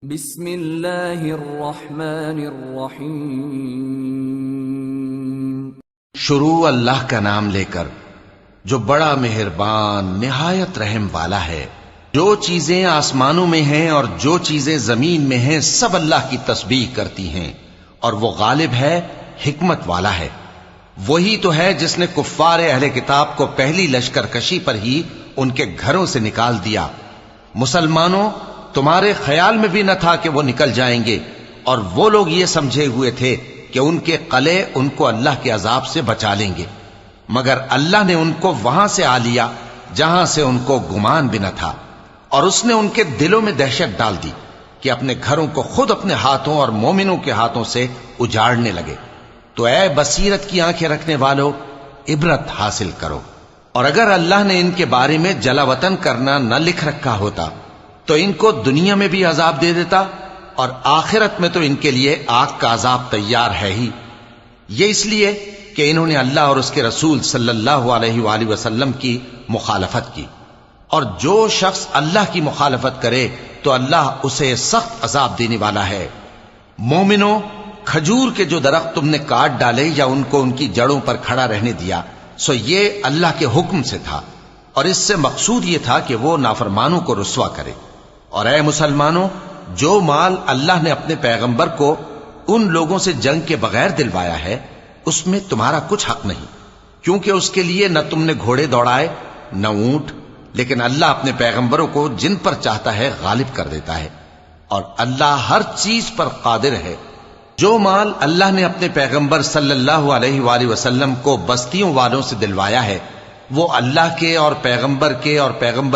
بسم اللہ الرحمن الرحیم۔ شروع اللہ کا نام لے کر جو بڑا مہربان نہایت رحم والا ہے۔ جو چیزیں آسمانوں میں ہیں اور جو چیزیں زمین میں ہیں سب اللہ کی تسبیح کرتی ہیں، اور وہ غالب ہے، حکمت والا ہے۔ وہی تو ہے جس نے کفار اہل کتاب کو پہلی لشکر کشی پر ہی ان کے گھروں سے نکال دیا۔ مسلمانوں، تمہارے خیال میں بھی نہ تھا کہ وہ نکل جائیں گے، اور وہ لوگ یہ سمجھے ہوئے تھے کہ ان کے قلعے ان کو اللہ کے عذاب سے بچا لیں گے، مگر اللہ نے ان کو وہاں سے آ لیا جہاں سے ان کو گمان بھی نہ تھا، اور اس نے ان کے دلوں میں دہشت ڈال دی کہ اپنے گھروں کو خود اپنے ہاتھوں اور مومنوں کے ہاتھوں سے اجاڑنے لگے۔ تو اے بصیرت کی آنکھیں رکھنے والو، عبرت حاصل کرو۔ اور اگر اللہ نے ان کے بارے میں جلا وطن کرنا نہ لکھ رکھا ہوتا تو ان کو دنیا میں بھی عذاب دے دیتا، اور آخرت میں تو ان کے لیے آگ کا عذاب تیار ہے ہی۔ یہ اس لیے کہ انہوں نے اللہ اور اس کے رسول صلی اللہ علیہ وآلہ وسلم کی مخالفت کی، اور جو شخص اللہ کی مخالفت کرے تو اللہ اسے سخت عذاب دینے والا ہے۔ مومنوں، کھجور کے جو درخت تم نے کاٹ ڈالے یا ان کو ان کی جڑوں پر کھڑا رہنے دیا، سو یہ اللہ کے حکم سے تھا، اور اس سے مقصود یہ تھا کہ وہ نافرمانوں کو رسوا کرے۔ اور اے مسلمانوں، جو مال اللہ نے اپنے پیغمبر کو ان لوگوں سے جنگ کے بغیر دلوایا ہے اس میں تمہارا کچھ حق نہیں، کیونکہ اس کے لیے نہ تم نے گھوڑے دوڑائے نہ اونٹ، لیکن اللہ اپنے پیغمبروں کو جن پر چاہتا ہے غالب کر دیتا ہے، اور اللہ ہر چیز پر قادر ہے۔ جو مال اللہ نے اپنے پیغمبر صلی اللہ علیہ وآلہ وسلم کو بستیوں والوں سے دلوایا ہے وہ اللہ کے اور پیغمبر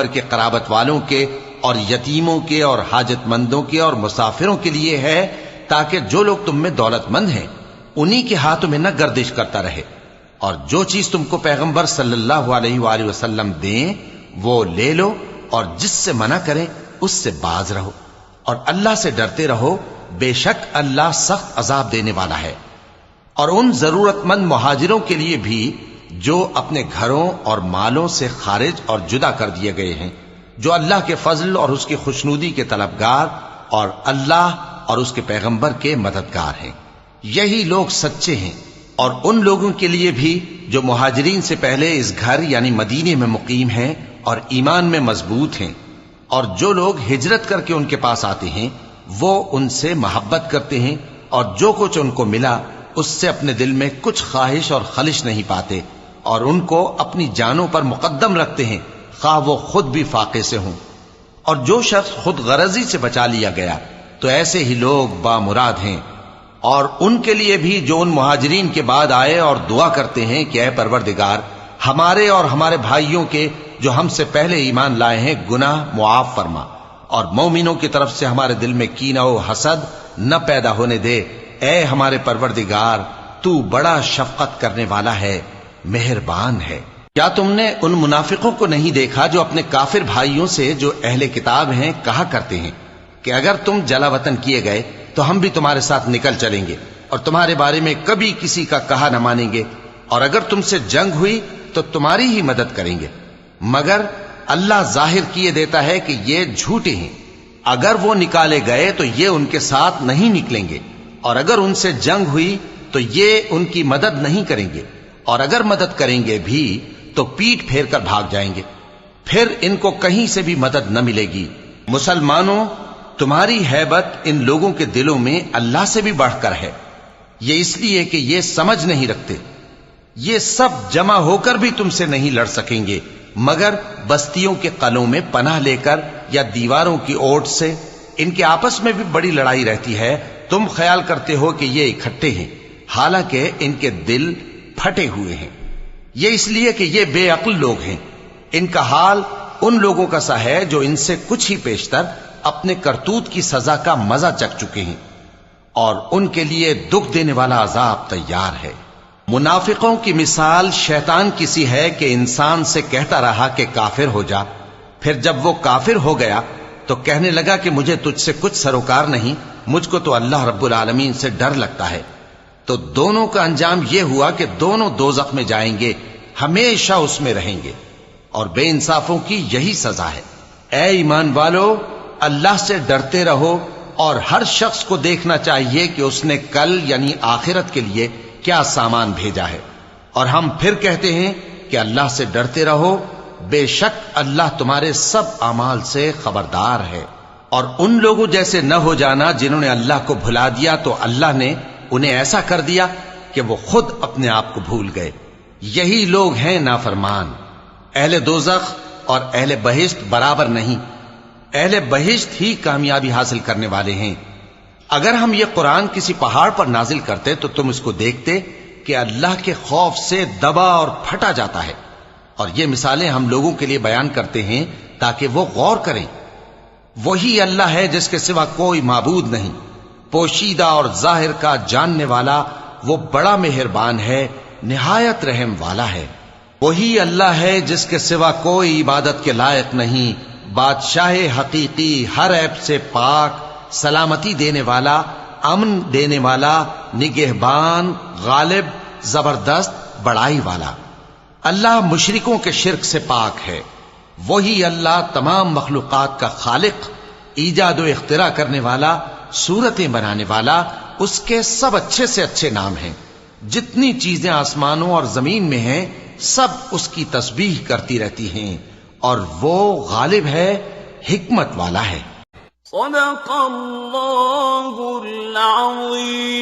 کے قرابت والوں کے اور یتیموں کے اور حاجت مندوں کے اور مسافروں کے لیے ہے، تاکہ جو لوگ تم میں دولت مند ہیں انہی کے ہاتھوں میں نہ گردش کرتا رہے، اور جو چیز تم کو پیغمبر صلی اللہ علیہ وآلہ وسلم دیں وہ لے لو، اور جس سے منع کریں اس سے باز رہو، اور اللہ سے ڈرتے رہو، بے شک اللہ سخت عذاب دینے والا ہے۔ اور ان ضرورت مند مہاجروں کے لیے بھی جو اپنے گھروں اور مالوں سے خارج اور جدا کر دیے گئے ہیں، جو اللہ کے فضل اور اس کی خوشنودی کے طلبگار اور اللہ اور اس کے پیغمبر کے مددگار ہیں، یہی لوگ سچے ہیں۔ اور ان لوگوں کے لیے بھی جو مہاجرین سے پہلے اس گھر یعنی مدینے میں مقیم ہیں اور ایمان میں مضبوط ہیں، اور جو لوگ ہجرت کر کے ان کے پاس آتے ہیں وہ ان سے محبت کرتے ہیں، اور جو کچھ ان کو ملا اس سے اپنے دل میں کچھ خواہش اور خلش نہیں پاتے، اور ان کو اپنی جانوں پر مقدم رکھتے ہیں خواہ وہ خود بھی فاقے سے ہوں۔ اور جو شخص خود غرضی سے بچا لیا گیا تو ایسے ہی لوگ بامراد ہیں۔ اور ان کے لیے بھی جو ان مہاجرین کے بعد آئے اور دعا کرتے ہیں کہ اے پروردگار ہمارے اور ہمارے بھائیوں کے جو ہم سے پہلے ایمان لائے ہیں گناہ معاف فرما، اور مومنوں کی طرف سے ہمارے دل میں کینہ و حسد نہ پیدا ہونے دے، اے ہمارے پروردگار تو بڑا شفقت کرنے والا ہے، مہربان ہے۔ کیا تم نے ان منافقوں کو نہیں دیکھا جو اپنے کافر بھائیوں سے جو اہل کتاب ہیں کہا کرتے ہیں کہ اگر تم جلا وطن کیے گئے تو ہم بھی تمہارے ساتھ نکل چلیں گے، اور تمہارے بارے میں کبھی کسی کا کہا نہ مانیں گے، اور اگر تم سے جنگ ہوئی تو تمہاری ہی مدد کریں گے، مگر اللہ ظاہر کیے دیتا ہے کہ یہ جھوٹے ہیں۔ اگر وہ نکالے گئے تو یہ ان کے ساتھ نہیں نکلیں گے، اور اگر ان سے جنگ ہوئی تو یہ ان کی مدد نہیں کریں گے، اور اگر مدد کریں گے بھی تو پیٹ پھیر کر بھاگ جائیں گے، پھر ان کو کہیں سے بھی مدد نہ ملے گی۔ مسلمانوں، تمہاری ہیبت ان لوگوں کے دلوں میں اللہ سے بھی بڑھ کر ہے، یہ اس لیے کہ یہ سمجھ نہیں رکھتے۔ یہ سب جمع ہو کر بھی تم سے نہیں لڑ سکیں گے مگر بستیوں کے قلعوں میں پناہ لے کر یا دیواروں کی اوٹ سے۔ ان کے آپس میں بھی بڑی لڑائی رہتی ہے، تم خیال کرتے ہو کہ یہ اکٹھے ہیں، حالانکہ ان کے دل پھٹے ہوئے ہیں۔ یہ اس لیے کہ یہ بے عقل لوگ ہیں۔ ان کا حال ان لوگوں کا سا ہے جو ان سے کچھ ہی پیشتر اپنے کرتوت کی سزا کا مزہ چکھ چکے ہیں، اور ان کے لیے دکھ دینے والا عذاب تیار ہے۔ منافقوں کی مثال شیطان کی سی ہے کہ انسان سے کہتا رہا کہ کافر ہو جا، پھر جب وہ کافر ہو گیا تو کہنے لگا کہ مجھے تجھ سے کچھ سروکار نہیں، مجھ کو تو اللہ رب العالمین سے ڈر لگتا ہے۔ تو دونوں کا انجام یہ ہوا کہ دونوں دوزخ میں جائیں گے، ہمیشہ اس میں رہیں گے، اور بے انصافوں کی یہی سزا ہے۔ اے ایمان والو، اللہ سے ڈرتے رہو اور ہر شخص کو دیکھنا چاہیے کہ اس نے کل یعنی آخرت کے لیے کیا سامان بھیجا ہے. اور ہم پھر کہتے ہیں کہ اللہ سے ڈرتے رہو، بے شک اللہ تمہارے سب اعمال سے خبردار ہے. اور ان لوگوں جیسے نہ ہو جانا جنہوں نے اللہ کو بھلا دیا تو اللہ نے انہیں ایسا کر دیا کہ وہ خود اپنے آپ کو بھول گئے. یہی لوگ ہیں نافرمان. اہل دوزخ اور اہل بہشت برابر نہیں، اہل بہشت ہی کامیابی حاصل کرنے والے ہیں. اگر ہم یہ قرآن کسی پہاڑ پر نازل کرتے تو تم اس کو دیکھتے کہ اللہ کے خوف سے دبا اور پھٹا جاتا ہے. اور یہ مثالیں ہم لوگوں کے لیے بیان کرتے ہیں تاکہ وہ غور کریں. وہی اللہ ہے جس کے سوا کوئی معبود نہیں، پوشیدہ اور ظاہر کا جاننے والا، وہ بڑا مہربان ہے، نہایت رحم والا ہے. وہی اللہ ہے جس کے سوا کوئی عبادت کے لائق نہیں، بادشاہ حقیقی، ہر عیب سے پاک، سلامتی دینے والا، امن دینے والا، نگہبان، غالب، زبردست، بڑائی والا. اللہ مشرکوں کے شرک سے پاک ہے. وہی اللہ تمام مخلوقات کا خالق، ایجاد و اختراع کرنے والا، صورتیں بنانے والا. اس کے سب اچھے سے اچھے نام ہیں. جتنی چیزیں آسمانوں اور زمین میں ہیں سب اس کی تسبیح کرتی رہتی ہیں، اور وہ غالب ہے، حکمت والا ہے. صدق اللہ العظیم.